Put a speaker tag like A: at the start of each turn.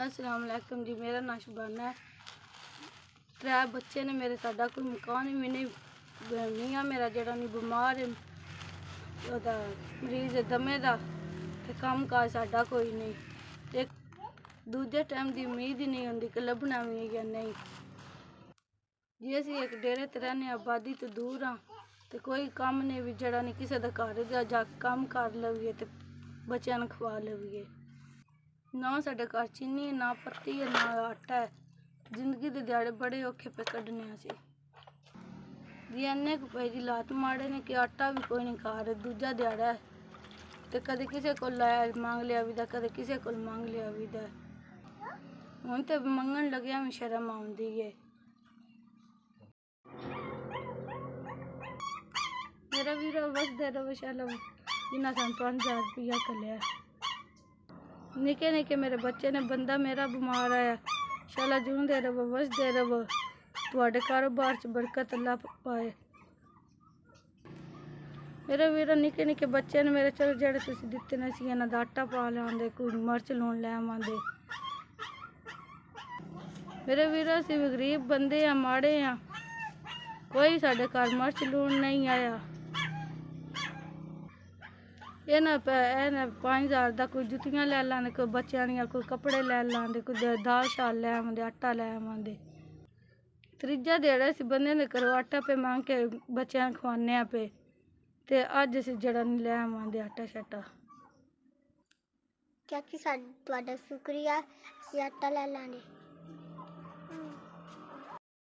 A: अस्सलाम वालेकुम जी। मेरा नाम शबाना है। 3 बच्चे ने मेरे, साडा कोई मकान भी नहीं। मियाँ मेरा जड़ा नहीं बीमार है, ओदा मरीज है दमे दा, ते कम काज साडा कोई नहीं। ते दूजे टाइम की उम्मीद ही नहीं होंदी कि लभना भी है या नहीं। जी असीं एक डेरे ते रहने, आबादी तो दूर हाँ, ते कोई कम नहीं भी जड़ा नहीं किसी दा घर जा कम कर लवीए ते बच्चों ने खवा लवीए। ना साडे घर चीनी है, ना पत्ती है, ना आटा है। जिंदगी के दिहाड़े बड़े औखे पे कड्ढने असीं। जी इन्ने कु भाई जी लात माड़े ने कि आटा भी कोई नहीं खा रहे। दूजा दिहाड़ा है ते कदे किसे को मंग लिया विदा, कदे किसे को मंग लिया विदा। हुण ते मंगण लग्या भी शर्म आउंदी है। मेरा वीरा वसदे रवे शाला, जिन्ना सानूं 5000 रुपया कलिया। निके निके मेरे बच्चे ने, बंदा मेरा बीमार आया, शाला जूंदे रवो वसदे रवो, तुहाडे कारोबार च बरकत अल्लाह पाए। मेरे वीरा निके निके बच्चे ने मेरे, चलो जेह्ड़े तुसीं दित्ते ने असीं इन्हां दा आटा पा लैंदे, कोई मर्च लून लै आवांदे। मेरे वीरा असीं भी गरीब बंदे हैं, माड़े हैं, कोई साडे घर मर्च लून नहीं आया। इन्हां 5000 दा कोई जुत्तियां लै लैंदे, कोई बच्चेआं दियां, कोई कपड़े लै लैंदे, कोई दाल शाल लै आवांदे, आटा लै आवांदे। त्रीजा ध्याड़ा असीं बंदे दे घरों आटा पे मंग के बच्चेआं नूं खवाने पे, ते अज्ज असीं जड़ा नहीं लै आवांदे आटा शाटा।
B: चाची तुहाडा शुक्रिया, असीं आटा लै लांगे।